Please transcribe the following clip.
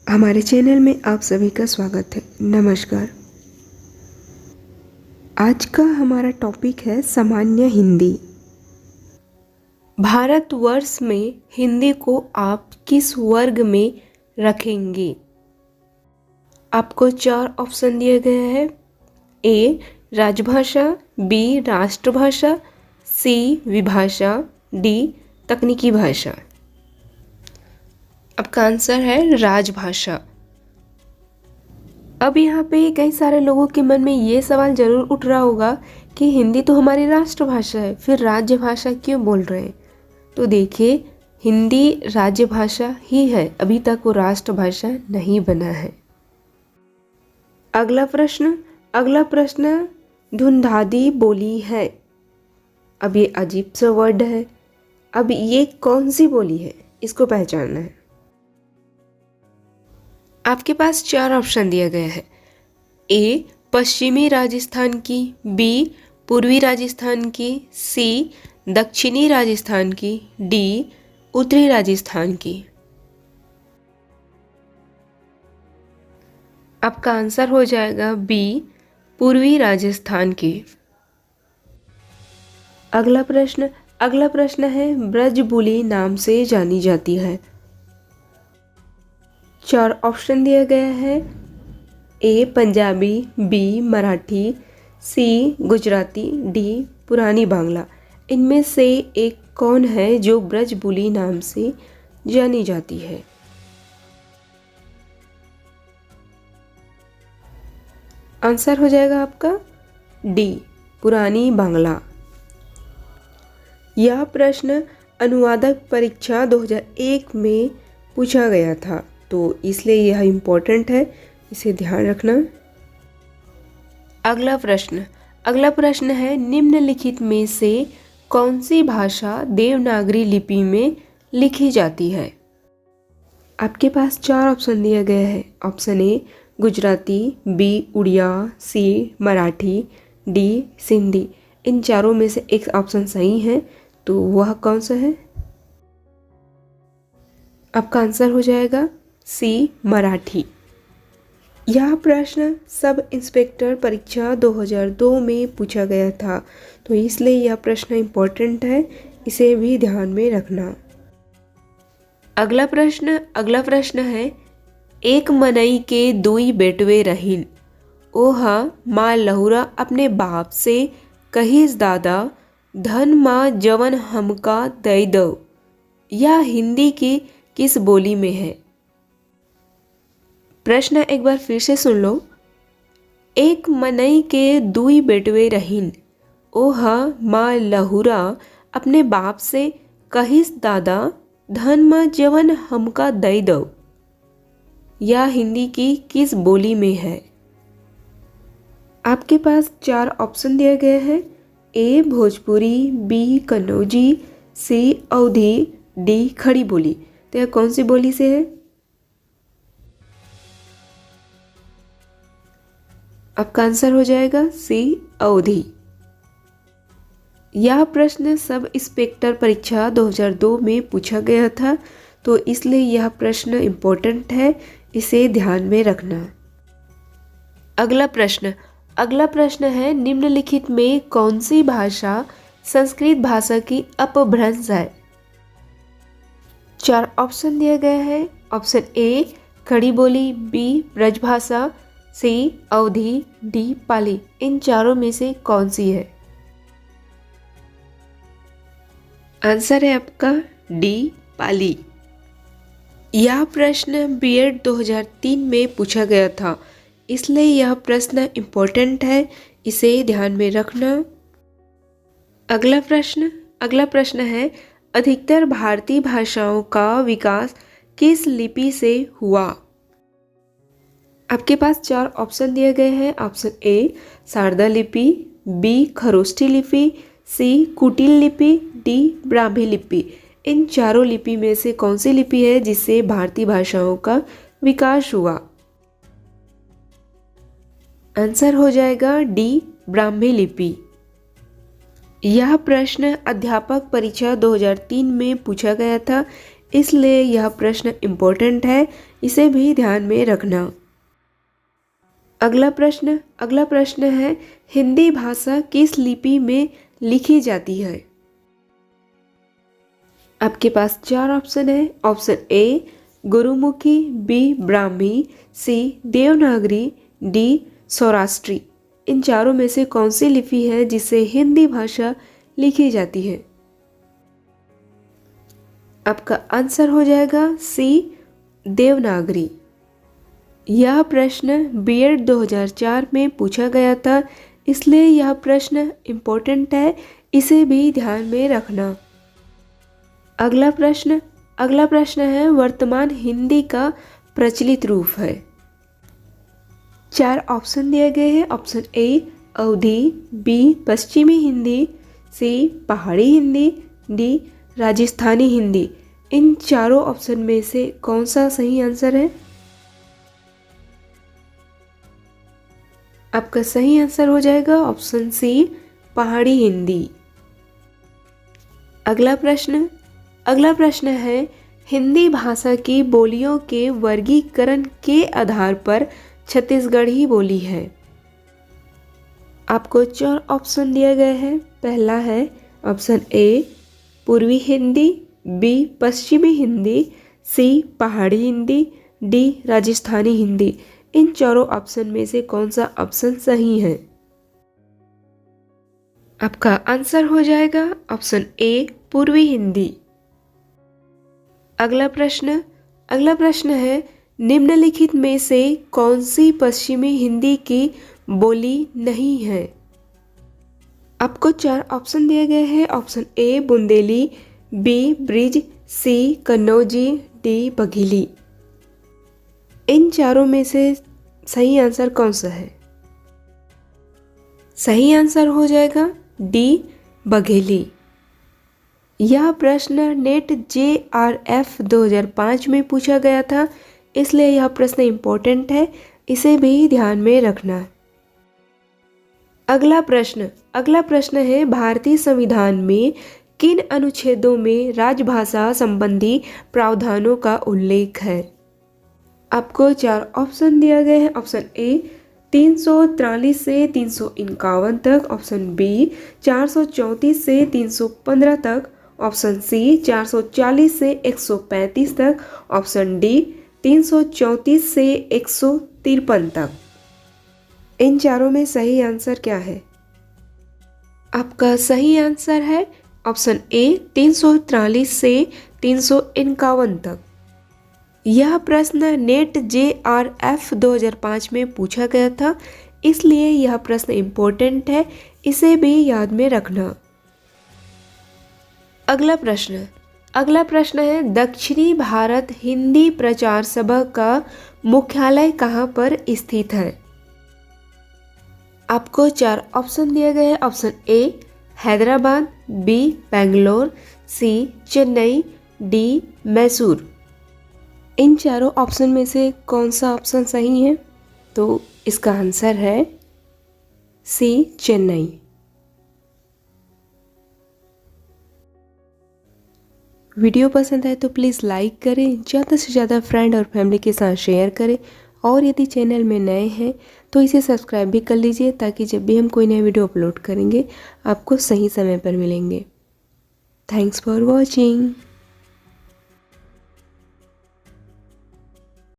हमारे चैनल में आप सभी का स्वागत है। नमस्कार। आज का हमारा टॉपिक है सामान्य हिंदी। भारतवर्ष में हिंदी को आप किस वर्ग में रखेंगे? आपको 4 ऑप्शन दिए गए हैं। ए राजभाषा, बी राष्ट्रभाषा, सी विभाषा, डी तकनीकी भाषा। आपका आंसर है राजभाषा। अब यहाँ पे कई सारे लोगों के मन में ये सवाल जरूर उठ रहा होगा कि हिंदी तो हमारी राष्ट्रभाषा है, फिर राज्य भाषा क्यों बोल रहे हैं? तो देखिए, हिंदी राज्य भाषा ही है, अभी तक वो राष्ट्रभाषा नहीं बना है। अगला प्रश्न धुंधादी बोली है। अब ये अजीब सा वर्ड है। अब ये कौन सी बोली है, इसको पहचानना है। आपके पास 4 ऑप्शन दिया गया है। ए पश्चिमी राजस्थान की, बी पूर्वी राजस्थान की, सी दक्षिणी राजस्थान की, डी उत्तरी राजस्थान की। आपका आंसर हो जाएगा बी पूर्वी राजस्थान की। अगला प्रश्न है ब्रजबुली नाम से जानी जाती है। 4 ऑप्शन दिया गया है। ए पंजाबी, बी मराठी, सी गुजराती, डी पुरानी बांग्ला। इनमें से एक कौन है जो ब्रजबुली नाम से जानी जाती है? आंसर हो जाएगा आपका डी पुरानी बांग्ला। यह प्रश्न अनुवादक परीक्षा 2001 में पूछा गया था, तो इसलिए यह इम्पोर्टेंट है, इसे ध्यान रखना। अगला प्रश्न है निम्नलिखित में से कौन सी भाषा देवनागरी लिपि में लिखी जाती है? आपके पास 4 ऑप्शन दिए गए हैं। Option A Gujarati, B Odia, C Marathi, D Sindhi. इन चारों में से एक ऑप्शन सही है, तो वह कौन सा है? आपका आंसर हो जाएगा सी मराठी। यह प्रश्न सब इंस्पेक्टर परीक्षा 2002 में पूछा गया था, तो इसलिए यह प्रश्न इम्पोर्टेंट है, इसे भी ध्यान में रखना। अगला प्रश्न है एक मनई के दुई बेटवे रहिन, ओहा माँ लहुरा अपने बाप से कहिस दादा, धन माँ जवन हमका दई दो। यह हिंदी की किस बोली में है? प्रश्न एक बार फिर से सुन लो। एक मनई के दुई बेटवे रहिन, ओहा माँ लहुरा अपने बाप से कहिस दादा, धन माँ जवन हमका दई दो। यह हिंदी की किस बोली में है? आपके पास 4 ऑप्शन दिए गए हैं। ए भोजपुरी, बी कन्नौजी, सी अवधी, डी खड़ी बोली। तो यह कौन सी बोली से है? आपका आंसर हो जाएगा सी अवधी। यह प्रश्न सब इंस्पेक्टर परीक्षा 2002 में पूछा गया था, तो इसलिए यह प्रश्न इम्पोर्टेंट है, इसे ध्यान में रखना। अगला प्रश्न है निम्नलिखित में कौन सी भाषा संस्कृत भाषा की अपभ्रंश है? 4 ऑप्शन दिए गए हैं। ऑप्शन ए खड़ी बोली, बी ब्रजभाषा, सी अवधी, डी पाली। इन चारों में से कौन सी है? आंसर है आपका डी पाली। यह प्रश्न बीएड 2003 में पूछा गया था, इसलिए यह प्रश्न इम्पोर्टेंट है, इसे ध्यान में रखना। अगला प्रश्न है अधिकतर भारतीय भाषाओं का विकास किस लिपि से हुआ? आपके पास 4 ऑप्शन दिए गए हैं। ऑप्शन ए शारदा लिपि, बी खरोष्ठी लिपि, सी कुटिल लिपि, डी ब्राह्मी लिपि। इन चारों लिपि में से कौन सी लिपि है जिससे भारतीय भाषाओं का विकास हुआ? आंसर हो जाएगा डी ब्राह्मी लिपि। यह प्रश्न अध्यापक परीक्षा 2003 में पूछा गया था, इसलिए यह प्रश्न इम्पोर्टेंट है, इसे भी ध्यान में रखना। अगला प्रश्न है हिंदी भाषा किस लिपि में लिखी जाती है? आपके पास 4 ऑप्शन है। Option A Gurmukhi, B Brahmi, C Devanagari, D Saurashtri. इन चारों में से कौन सी लिपि है जिसे हिंदी भाषा लिखी जाती है? आपका आंसर हो जाएगा सी देवनागरी। यह प्रश्न बीएड 2004 में पूछा गया था, इसलिए यह प्रश्न इम्पोर्टेंट है, इसे भी ध्यान में रखना। अगला प्रश्न है वर्तमान हिंदी का प्रचलित रूप है। 4 ऑप्शन दिए गए हैं। ऑप्शन ए अवधी, बी पश्चिमी हिंदी, सी पहाड़ी हिंदी, डी राजस्थानी हिंदी। इन चारों ऑप्शन में से कौन सा सही आंसर है? आपका सही आंसर हो जाएगा ऑप्शन सी पहाड़ी हिंदी। अगला प्रश्न है हिंदी भाषा की बोलियों के वर्गीकरण के आधार पर छत्तीसगढ़ी बोली है। आपको 4 ऑप्शन दिए गए हैं। पहला है ऑप्शन ए पूर्वी हिंदी, बी पश्चिमी हिंदी, सी पहाड़ी हिंदी, डी राजस्थानी हिंदी। इन चारों ऑप्शन में से कौन सा ऑप्शन सही है? आपका आंसर हो जाएगा ऑप्शन ए पूर्वी हिंदी। अगला प्रश्न है निम्नलिखित में से कौन सी पश्चिमी हिंदी की बोली नहीं है? आपको 4 ऑप्शन दिए गए हैं। Option A Bundeli, B Braj, C Kannauji, D Bagheli. इन चारों में से सही आंसर कौन सा है? सही आंसर हो जाएगा डी बघेली। यह प्रश्न नेट JRF 2005 में पूछा गया था, इसलिए यह प्रश्न इम्पोर्टेंट है, इसे भी ध्यान में रखना। अगला प्रश्न है भारतीय संविधान में किन अनुच्छेदों में राजभाषा संबंधी प्रावधानों का उल्लेख है? आपको 4 ऑप्शन दिया गया है। ऑप्शन ए 343 से 351 तक, ऑप्शन बी 434 से 315 तक, ऑप्शन सी 440 से 135 तक, ऑप्शन डी 334 से 153 तक। इन चारों में सही आंसर क्या है? आपका सही आंसर है ऑप्शन ए 343 से 351 तक। यह प्रश्न नेट JRF 2005 में पूछा गया था, इसलिए यह प्रश्न इम्पोर्टेंट है, इसे भी याद में रखना। अगला प्रश्न है दक्षिणी भारत हिंदी प्रचार सभा का मुख्यालय कहाँ पर स्थित है? आपको 4 ऑप्शन दिए गए हैं। Option A Hyderabad, B Bangalore, C Chennai, D Mysore. इन चारों ऑप्शन में से कौन सा ऑप्शन सही है? तो इसका आंसर है सी चेन्नई। वीडियो पसंद आए तो प्लीज़ लाइक करें, ज़्यादा से ज़्यादा फ्रेंड और फैमिली के साथ शेयर करें, और यदि चैनल में नए हैं तो इसे सब्सक्राइब भी कर लीजिए, ताकि जब भी हम कोई नया वीडियो अपलोड करेंगे आपको सही समय पर मिलेंगे। Thanks for watching.